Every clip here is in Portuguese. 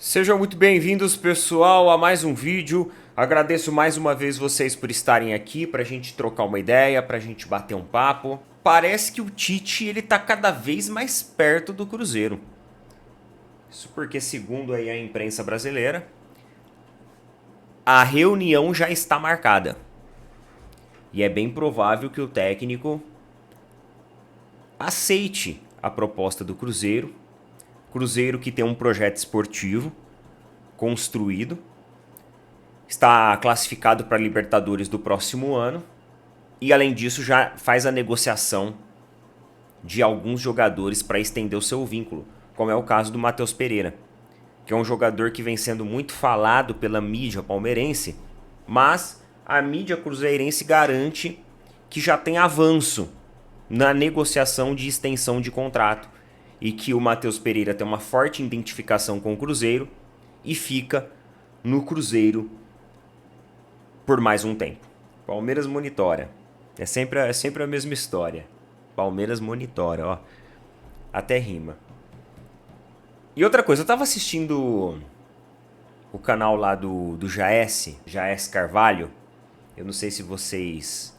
Sejam muito bem-vindos, pessoal, a mais um vídeo. Agradeço mais uma vez vocês por estarem aqui para a gente trocar uma ideia, para a gente bater um papo. Parece que o Tite ele tá cada vez mais perto do Cruzeiro. Isso porque, segundo aí a imprensa brasileira, a reunião já está marcada. E é bem provável que o técnico aceite a proposta do Cruzeiro. Cruzeiro que tem um projeto esportivo construído, está classificado para a Libertadores do próximo ano e, além disso, já faz a negociação de alguns jogadores para estender o seu vínculo, como é o caso do Matheus Pereira, que é um jogador que vem sendo muito falado pela mídia palmeirense, mas a mídia cruzeirense garante que já tem avanço na negociação de extensão de contrato e que o Matheus Pereira tem uma forte identificação com o Cruzeiro e fica no Cruzeiro por mais um tempo. Palmeiras monitora. É sempre a mesma história. Palmeiras monitora, ó. Até rima. E outra coisa, eu tava assistindo o canal lá do Jaes Carvalho. Eu não sei se vocês...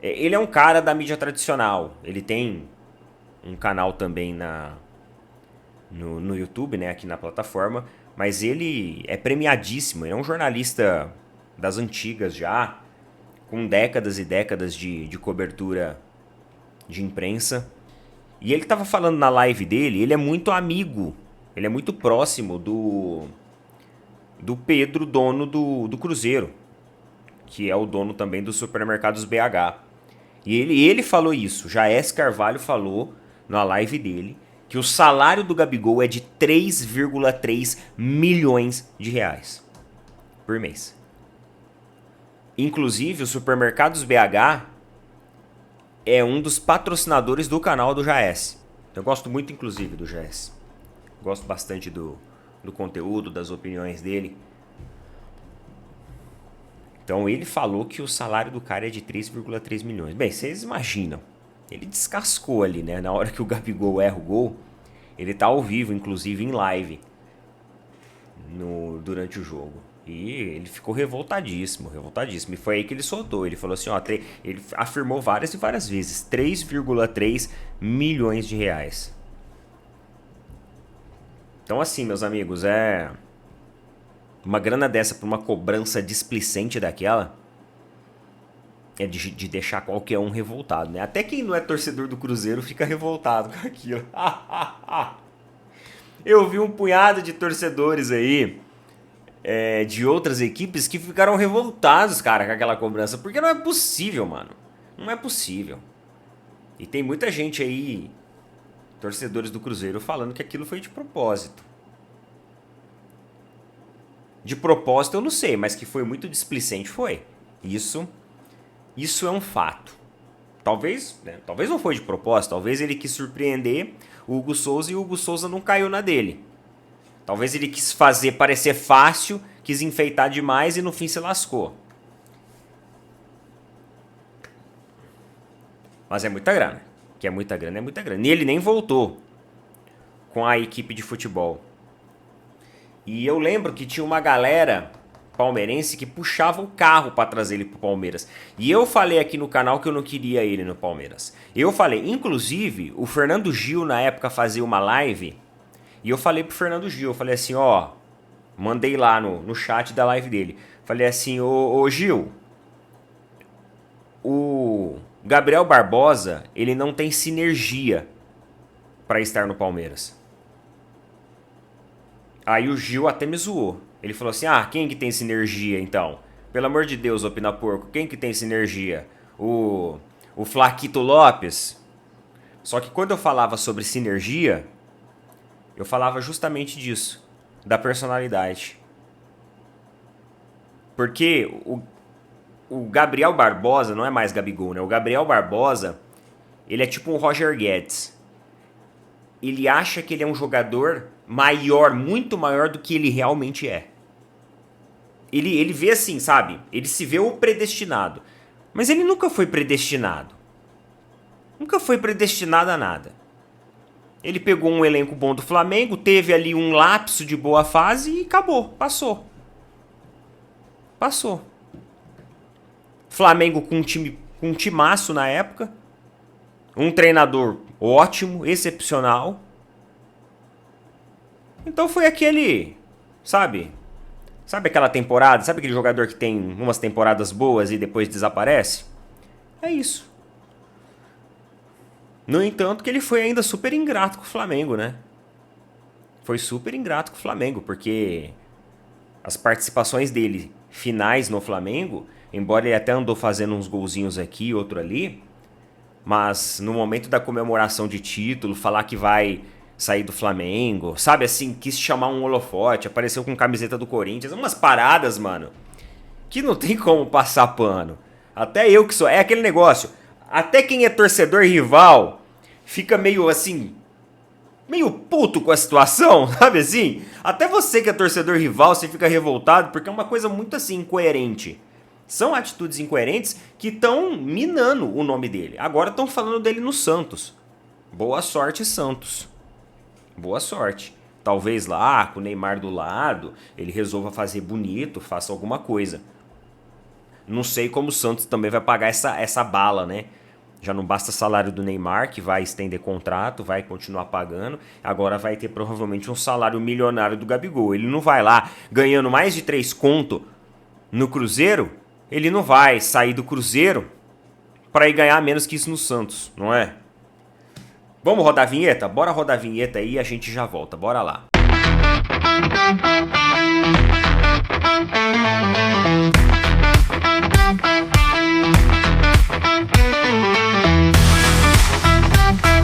Ele é um cara da mídia tradicional. Ele tem um canal também no YouTube, né, aqui na plataforma, mas ele é premiadíssimo, ele é um jornalista das antigas já, com décadas e décadas de cobertura de imprensa, e ele estava falando na live dele, ele é muito amigo, ele é muito próximo do Pedro, dono do Cruzeiro, que é o dono também dos supermercados BH. E ele falou isso, Jaes Carvalho falou na live dele, que o salário do Gabigol é de 3,3 milhões de reais por mês. Inclusive, o Supermercados BH é um dos patrocinadores do canal do Jaes. Eu gosto muito, inclusive, do Jaes. Gosto bastante do conteúdo, das opiniões dele. Então, ele falou que o salário do cara é de 3,3 milhões. Bem, vocês imaginam. Ele descascou ali, né? Na hora que o Gabigol erra o gol, ele tá ao vivo, inclusive em live, durante o jogo. E ele ficou revoltadíssimo. E foi aí que ele soltou. Ele falou assim, ó, ele afirmou várias e várias vezes, 3,3 milhões de reais. Então assim, meus amigos, uma grana dessa pra uma cobrança displicente daquela é de deixar qualquer um revoltado, né? Até quem não é torcedor do Cruzeiro fica revoltado com aquilo. Eu vi um punhado de torcedores aí de outras equipes que ficaram revoltados, cara, com aquela cobrança. Porque não é possível, mano. Não é possível. E tem muita gente aí, torcedores do Cruzeiro, falando que aquilo foi de propósito. De propósito eu não sei, mas que foi muito displicente foi. Isso é um fato. Talvez não foi de propósito, talvez ele quis surpreender o Hugo Souza e o Hugo Souza não caiu na dele. Talvez ele quis fazer parecer fácil, quis enfeitar demais e no fim se lascou. Mas é muita grana. Que é muita grana, é muita grana. E ele nem voltou com a equipe de futebol. E eu lembro que tinha uma galera palmeirense que puxava o carro para trazer ele pro Palmeiras. E eu falei aqui no canal que eu não queria ele no Palmeiras. Eu falei, inclusive, o Fernando Gil na época fazia uma live, e eu falei pro Fernando Gil, eu falei assim, ó, mandei lá no chat da live dele. Falei assim, ô Gil, o Gabriel Barbosa, ele não tem sinergia para estar no Palmeiras. Aí o Gil até me zoou. Ele falou assim, quem que tem sinergia então? Pelo amor de Deus, Opina Porco, quem que tem sinergia? O Flaquito Lopes? Só que quando eu falava sobre sinergia, eu falava justamente disso, da personalidade. Porque o Gabriel Barbosa não é mais Gabigol, né? O Gabriel Barbosa, ele é tipo um Roger Guedes. Ele acha que ele é um jogador maior, muito maior do que ele realmente é. Ele vê assim, sabe? Ele se vê o predestinado. Mas ele nunca foi predestinado. Nunca foi predestinado a nada. Ele pegou um elenco bom do Flamengo, teve ali um lapso de boa fase e acabou, passou. Passou. Flamengo com um timaço na época, um treinador ótimo, excepcional. Então foi aquele, sabe aquela temporada, sabe aquele jogador que tem umas temporadas boas e depois desaparece? É isso. No entanto, que ele foi ainda super ingrato com o Flamengo, né? Foi super ingrato com o Flamengo, porque as participações dele finais no Flamengo, embora ele até andou fazendo uns golzinhos aqui, outro ali, mas no momento da comemoração de título, falar que vai sair do Flamengo, sabe assim, quis chamar um holofote, apareceu com camiseta do Corinthians, umas paradas, mano, que não tem como passar pano. Até eu que sou, é aquele negócio, até quem é torcedor rival fica meio assim, meio puto com a situação, sabe assim? Até você que é torcedor rival, você fica revoltado, porque é uma coisa muito assim, incoerente. São atitudes incoerentes que estão minando o nome dele. Agora estão falando dele no Santos. Boa sorte, Santos. Boa sorte. Talvez lá, com o Neymar do lado, ele resolva fazer bonito, faça alguma coisa. Não sei como o Santos também vai pagar essa bala, né? Já não basta o salário do Neymar, que vai estender contrato, vai continuar pagando. Agora vai ter provavelmente um salário milionário do Gabigol. Ele não vai lá ganhando mais de 3 conto no Cruzeiro. Ele não vai sair do Cruzeiro para ir ganhar menos que isso no Santos, não é? Vamos rodar a vinheta? Bora rodar a vinheta aí e a gente já volta. Bora lá.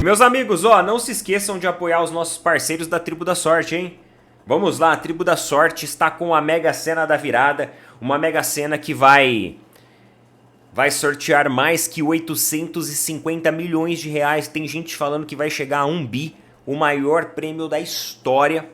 Meus amigos, ó, não se esqueçam de apoiar os nossos parceiros da Tribo da Sorte, hein? Vamos lá, a Tribo da Sorte está com a Mega Sena da Virada, uma Mega Sena que vai sortear mais que 850 milhões de reais. Tem gente falando que vai chegar a 1 bi, o maior prêmio da história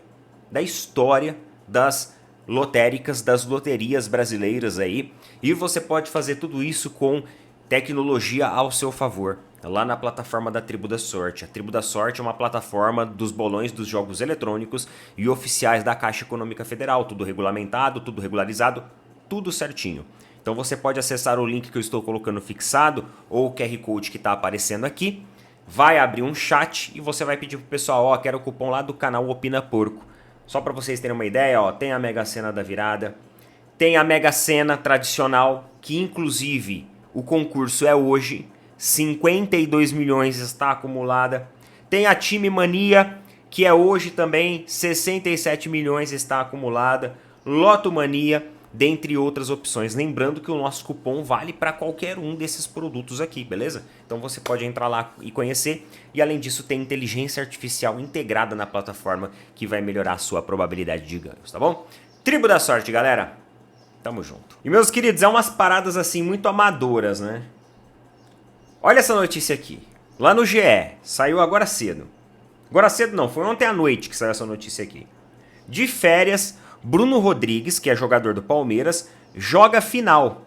das lotéricas, das loterias brasileiras aí. E você pode fazer tudo isso com tecnologia ao seu favor, lá na plataforma da Tribo da Sorte. A Tribo da Sorte é uma plataforma dos bolões dos jogos eletrônicos e oficiais da Caixa Econômica Federal, tudo regulamentado, tudo regularizado, tudo certinho. Então você pode acessar o link que eu estou colocando fixado ou o QR Code que está aparecendo aqui, vai abrir um chat e você vai pedir pro pessoal, ó, quero o cupom lá do canal Opina Porco. Só para vocês terem uma ideia, ó, tem a Mega Sena da Virada, tem a Mega Sena tradicional, que inclusive o concurso é hoje, 52 milhões está acumulada. Tem a Time Mania, que é hoje também, 67 milhões está acumulada. Loto Mania, dentre outras opções. Lembrando que o nosso cupom vale para qualquer um desses produtos aqui, beleza? Então você pode entrar lá e conhecer. E além disso tem inteligência artificial integrada na plataforma que vai melhorar a sua probabilidade de ganhos, tá bom? Tribo da Sorte, galera! Tamo junto. E meus queridos, é umas paradas assim muito amadoras, né? Olha essa notícia aqui. Lá no GE, saiu agora cedo. Agora cedo não, foi ontem à noite que saiu essa notícia aqui. De férias, Bruno Rodrigues, que é jogador do Palmeiras, joga final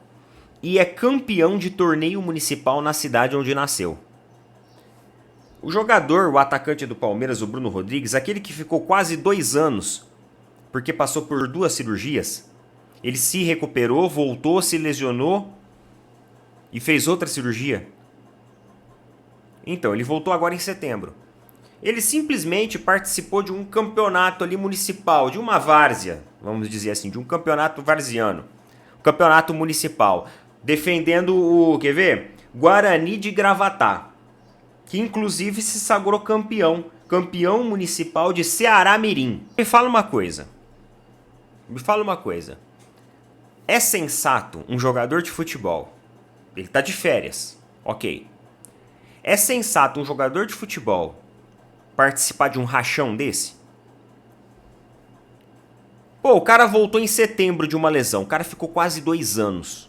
e é campeão de torneio municipal na cidade onde nasceu. O jogador, o atacante do Palmeiras, o Bruno Rodrigues, aquele que ficou quase 2 anos porque passou por 2 cirurgias, ele se recuperou, voltou, se lesionou e fez outra cirurgia. Então, ele voltou agora em setembro. Ele simplesmente participou de um campeonato ali municipal, de uma várzea, vamos dizer assim, de um campeonato varziano. Um campeonato municipal, defendendo o, quer ver? Guarani de Gravatá, que inclusive se sagrou campeão municipal de Ceará Mirim. Me fala uma coisa. É sensato um jogador de futebol, ele tá de férias, ok. É sensato um jogador de futebol participar de um rachão desse? Pô, o cara voltou em setembro de uma lesão. O cara ficou quase 2 anos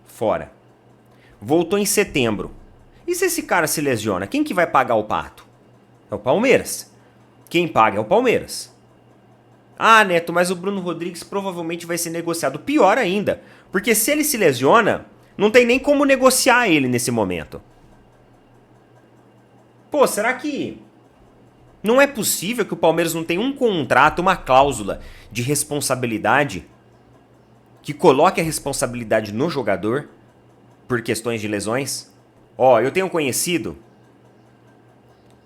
fora. Voltou em setembro. E se esse cara se lesiona, quem que vai pagar o pato? É o Palmeiras. Quem paga é o Palmeiras. Ah, Neto, mas o Bruno Rodrigues provavelmente vai ser negociado. Pior ainda, porque se ele se lesiona, não tem nem como negociar ele nesse momento. Pô, será que Não é possível que o Palmeiras não tenha um contrato, uma cláusula de responsabilidade que coloque a responsabilidade no jogador por questões de lesões. Ó, eu tenho um conhecido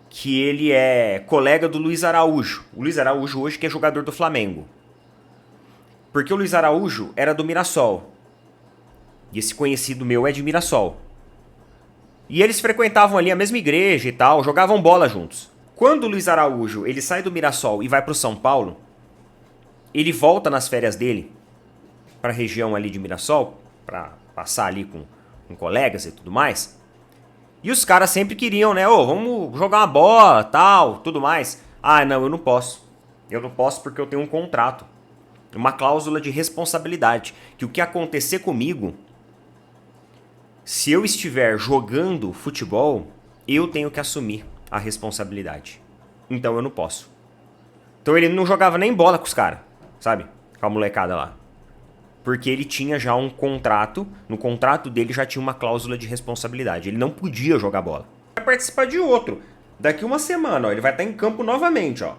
que ele é colega do Luiz Araújo. O Luiz Araújo hoje que é jogador do Flamengo. Porque o Luiz Araújo era do Mirassol. E esse conhecido meu é de Mirassol. E eles frequentavam ali a mesma igreja e tal, jogavam bola juntos. Quando o Luiz Araújo ele sai do Mirassol e vai pro São Paulo, ele volta nas férias dele para a região ali de Mirassol, para passar ali com colegas e tudo mais. E os caras sempre queriam, né? Ô, vamos jogar uma bola, tal, tudo mais. Ah, não, eu não posso. Eu não posso porque eu tenho um contrato. Uma cláusula de responsabilidade. Que o que acontecer comigo, se eu estiver jogando futebol, eu tenho que assumir a responsabilidade. Então eu não posso. Então ele não jogava nem bola com os caras, sabe? Com a molecada lá. Porque ele tinha já um contrato, no contrato dele já tinha uma cláusula de responsabilidade. Ele não podia jogar bola. Vai participar de outro. Daqui uma semana, ó, ele vai estar em campo novamente, ó.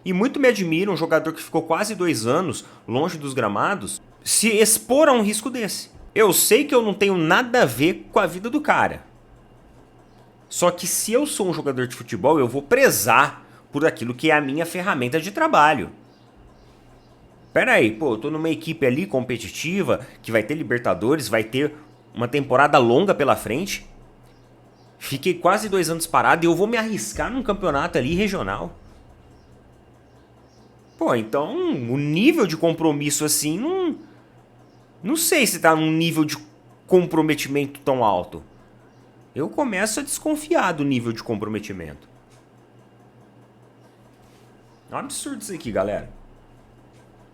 E muito me admira um jogador que ficou quase 2 anos longe dos gramados se expor a um risco desse. Eu sei que eu não tenho nada a ver com a vida do cara. Só que se eu sou um jogador de futebol, eu vou prezar por aquilo que é a minha ferramenta de trabalho. Pera aí, pô, eu tô numa equipe ali competitiva, que vai ter Libertadores, vai ter uma temporada longa pela frente. Fiquei quase 2 anos parado e eu vou me arriscar num campeonato ali regional. Pô, então o nível de compromisso assim, não sei se tá num nível de comprometimento tão alto. Eu começo a desconfiar do nível de comprometimento. É um absurdo isso aqui, galera.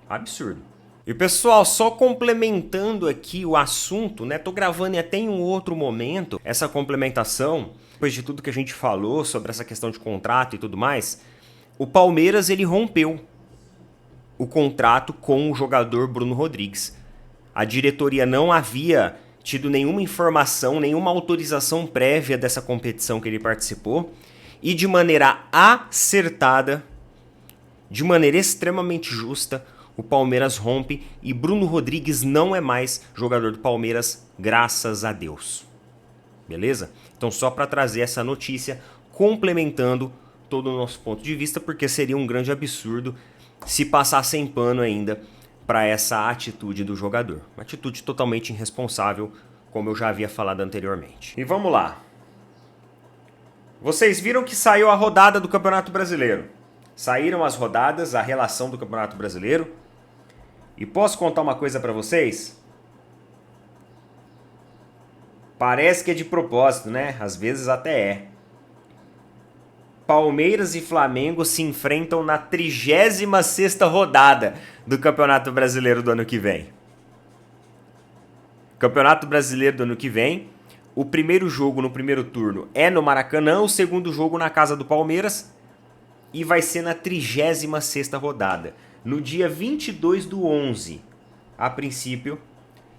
Absurdo. E pessoal, só complementando aqui o assunto, né? Tô gravando até em um outro momento essa complementação, depois de tudo que a gente falou sobre essa questão de contrato e tudo mais. O Palmeiras, ele rompeu o contrato com o jogador Bruno Rodrigues. A diretoria não havia tido nenhuma informação, nenhuma autorização prévia dessa competição que ele participou. E de maneira acertada, de maneira extremamente justa, o Palmeiras rompe e Bruno Rodrigues não é mais jogador do Palmeiras, graças a Deus. Beleza? Então só para trazer essa notícia, complementando todo o nosso ponto de vista, porque seria um grande absurdo se passar sem pano ainda para essa atitude do jogador. Uma atitude totalmente irresponsável, como eu já havia falado anteriormente. E vamos lá. Vocês viram que saiu a rodada do Campeonato Brasileiro. Saíram as rodadas, a relação do Campeonato Brasileiro. E posso contar uma coisa pra vocês? Parece que é de propósito, né? Às vezes até é. Palmeiras e Flamengo se enfrentam na 36ª rodada do Campeonato Brasileiro do ano que vem. Campeonato Brasileiro do ano que vem, o primeiro jogo no primeiro turno é no Maracanã, o segundo jogo na casa do Palmeiras e vai ser na 36ª rodada. No dia 22/11, a princípio,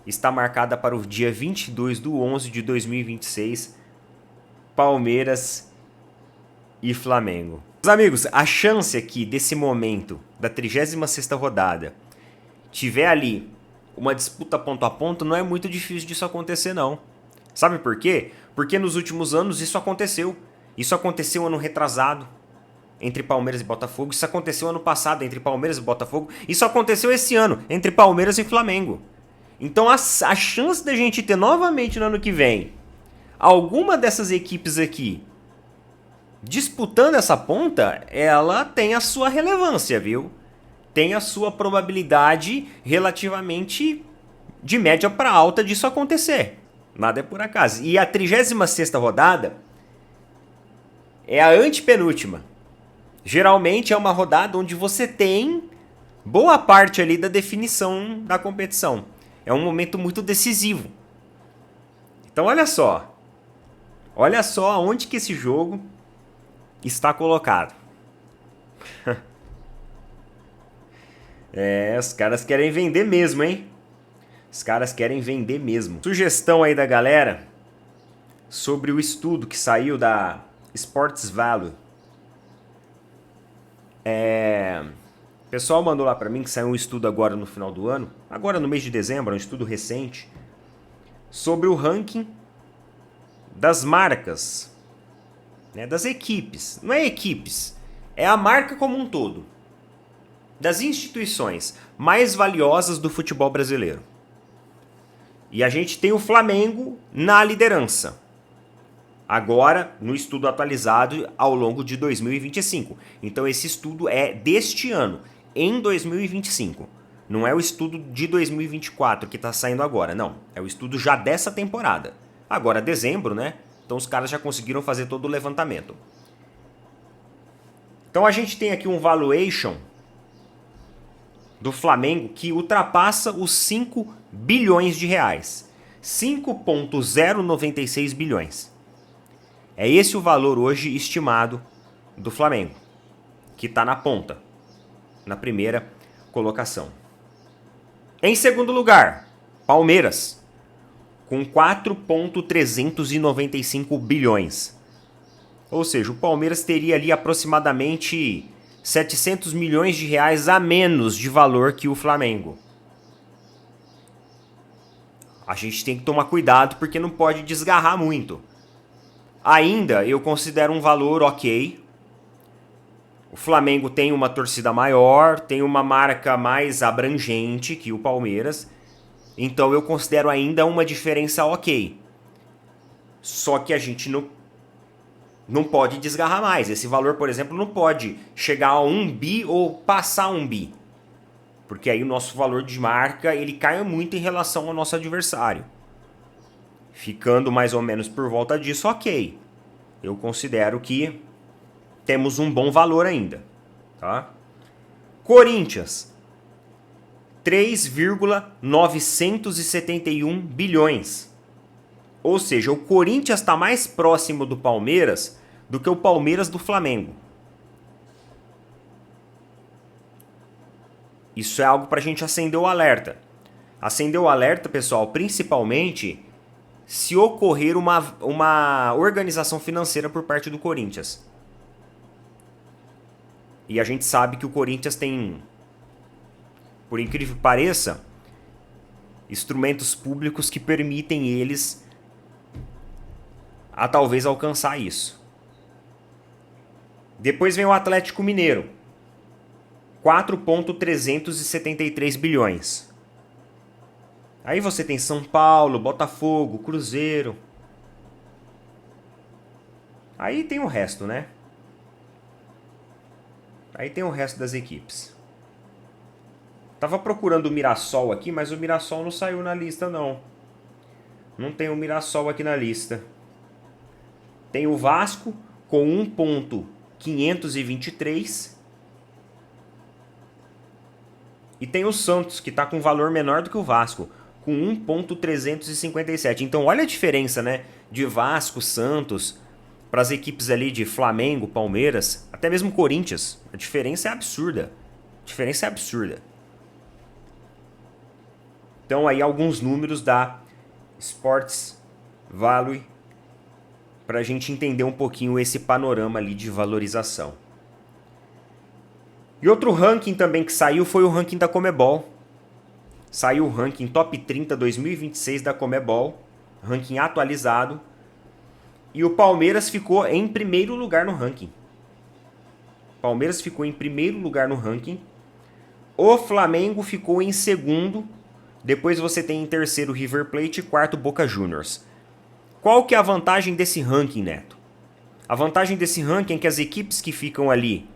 está marcada para o dia 22/11 de 2026, Palmeiras e Flamengo. Meus amigos, a chance aqui desse momento, da 36ª rodada, tiver ali uma disputa ponto a ponto, não é muito difícil disso acontecer não. Sabe por quê? Porque nos últimos anos isso aconteceu. Isso aconteceu ano retrasado, entre Palmeiras e Botafogo. Isso aconteceu ano passado, entre Palmeiras e Botafogo. Isso aconteceu esse ano, entre Palmeiras e Flamengo. Então a chance da gente ter novamente no ano que vem alguma dessas equipes aqui disputando essa ponta, ela tem a sua relevância, viu? Tem a sua probabilidade relativamente de média para alta disso acontecer. Nada é por acaso. E a 36ª rodada é a antepenúltima. Geralmente é uma rodada onde você tem boa parte ali da definição da competição. É um momento muito decisivo. Então olha só. Olha só aonde que esse jogo está colocado. Os caras querem vender mesmo, hein? Os caras querem vender mesmo. Sugestão aí da galera sobre o estudo que saiu da Sports Value. O pessoal mandou lá para mim que saiu um estudo agora no final do ano, agora no mês de dezembro, um estudo recente, sobre o ranking das marcas, né, das equipes. Não é equipes, é a marca como um todo. Das instituições mais valiosas do futebol brasileiro. E a gente tem o Flamengo na liderança. Agora, no estudo atualizado ao longo de 2025. Então esse estudo é deste ano, em 2025. Não é o estudo de 2024 que está saindo agora, não. É o estudo já dessa temporada. Agora, dezembro, né? Então os caras já conseguiram fazer todo o levantamento. Então a gente tem aqui um valuation do Flamengo que ultrapassa os 5 bilhões de reais. 5,096 bilhões. É esse o valor hoje estimado do Flamengo, que está na ponta, na primeira colocação. Em segundo lugar, Palmeiras, com 4,395 bilhões. Ou seja, o Palmeiras teria ali aproximadamente 700 milhões de reais a menos de valor que o Flamengo. A gente tem que tomar cuidado porque não pode desgarrar muito. Ainda eu considero um valor ok. O Flamengo tem uma torcida maior, tem uma marca mais abrangente que o Palmeiras. Então eu considero ainda uma diferença ok. Só que a gente não pode desgarrar mais. Esse valor, por exemplo, não pode chegar a 1 bi ou passar 1 bi. Porque aí o nosso valor de marca ele cai muito em relação ao nosso adversário. Ficando mais ou menos por volta disso, ok. Eu considero que temos um bom valor ainda. Tá? Corinthians, 3,971 bilhões. Ou seja, o Corinthians está mais próximo do Palmeiras do que o Palmeiras do Flamengo. Isso é algo para a gente acender o alerta. Acender o alerta, pessoal, principalmente se ocorrer uma organização financeira por parte do Corinthians. E a gente sabe que o Corinthians tem, por incrível que pareça, instrumentos públicos que permitem eles a talvez alcançar isso. Depois vem o Atlético Mineiro, 4,373 bilhões. Aí você tem São Paulo, Botafogo, Cruzeiro. Aí tem o resto, né? Aí tem o resto das equipes. Tava procurando o Mirassol aqui, mas o Mirassol não saiu na lista, não. Não tem o Mirassol aqui na lista. Tem o Vasco com 1,523. E tem o Santos, que está com valor menor do que o Vasco, com 1,357. Então olha a diferença, né? De Vasco, Santos, para as equipes ali de Flamengo, Palmeiras, até mesmo Corinthians. A diferença é absurda. A diferença é absurda. Então aí alguns números da Sports Value para a gente entender um pouquinho esse panorama ali de valorização. E outro ranking também que saiu foi o ranking da Conmebol. Saiu o ranking Top 30 2026 da Conmebol, ranking atualizado. E o Palmeiras ficou em primeiro lugar no ranking. Palmeiras ficou em primeiro lugar no ranking. O Flamengo ficou em segundo. Depois você tem em terceiro River Plate e quarto Boca Juniors. Qual que é a vantagem desse ranking, Neto? A vantagem desse ranking é que as equipes que ficam ali,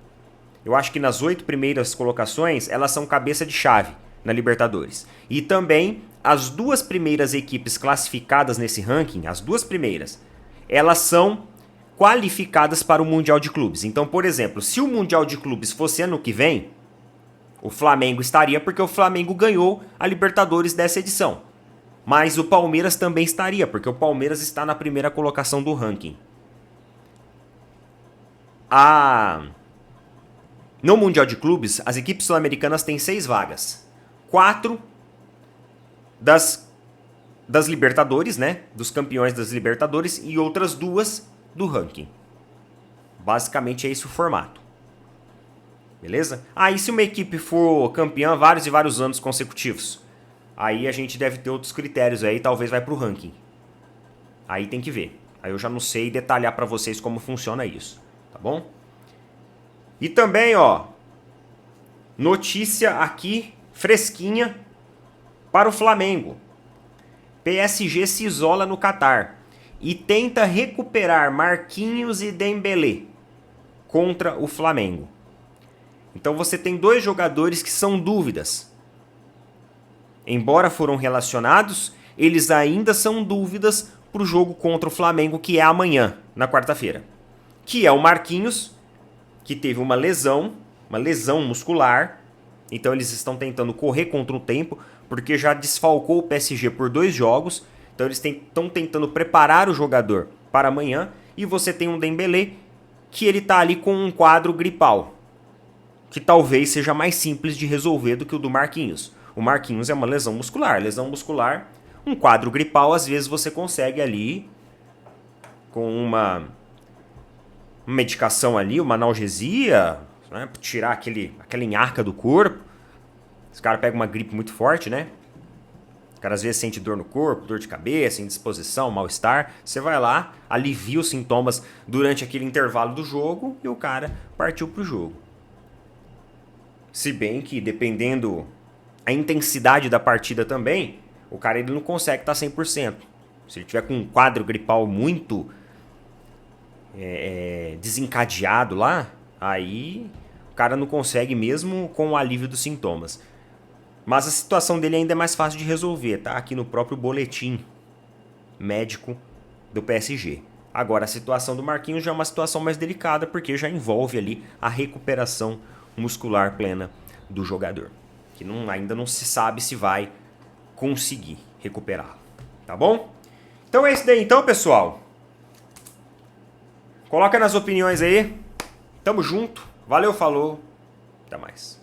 eu acho que nas 8 primeiras colocações, elas são cabeça de chave na Libertadores. E também as 2 primeiras equipes classificadas nesse ranking, as 2 primeiras, elas são qualificadas para o Mundial de Clubes. Então, por exemplo, se o Mundial de Clubes fosse ano que vem, o Flamengo estaria porque o Flamengo ganhou a Libertadores dessa edição. Mas o Palmeiras também estaria, porque o Palmeiras está na primeira colocação do ranking. No Mundial de Clubes, as equipes sul-americanas têm 6 vagas. 4 das Libertadores, né? Dos campeões das Libertadores e outras 2 do ranking. Basicamente é esse o formato. Beleza? Aí se uma equipe for campeã vários e vários anos consecutivos, aí a gente deve ter outros critérios aí, talvez vai pro ranking. Aí tem que ver. Aí eu já não sei detalhar para vocês como funciona isso, tá bom? E também, ó, notícia aqui fresquinha para o Flamengo. PSG se isola no Catar e tenta recuperar Marquinhos e Dembélé contra o Flamengo. Então você tem dois jogadores que são dúvidas. Embora foram relacionados, eles ainda são dúvidas para o jogo contra o Flamengo, que é amanhã, na quarta-feira. Que é o Marquinhos, que teve uma lesão muscular. Então eles estão tentando correr contra o tempo, porque já desfalcou o PSG por 2 jogos. Então eles estão tentando preparar o jogador para amanhã. E você tem um Dembélé, que ele está ali com um quadro gripal, que talvez seja mais simples de resolver do que o do Marquinhos. O Marquinhos é uma lesão muscular. Lesão muscular, um quadro gripal, às vezes você consegue ali, com uma medicação ali, uma analgesia, né, tirar aquela enharca do corpo. Esse cara pega uma gripe muito forte, né? O cara às vezes sente dor no corpo, dor de cabeça, indisposição, mal-estar. Você vai lá, alivia os sintomas durante aquele intervalo do jogo e o cara partiu pro jogo. Se bem que, dependendo a intensidade da partida também, o cara ele não consegue estar 100%. Se ele tiver com um quadro gripal muito desencadeado lá, aí o cara não consegue mesmo com o alívio dos sintomas. Mas a situação dele ainda é mais fácil de resolver, tá? Aqui no próprio boletim médico do PSG. Agora, a situação do Marquinhos já é uma situação mais delicada, porque já envolve ali a recuperação muscular plena do jogador, que ainda não se sabe se vai conseguir recuperar, tá bom? Então é isso daí então, pessoal. Coloca nas opiniões aí. Tamo junto. Valeu, falou. Até mais.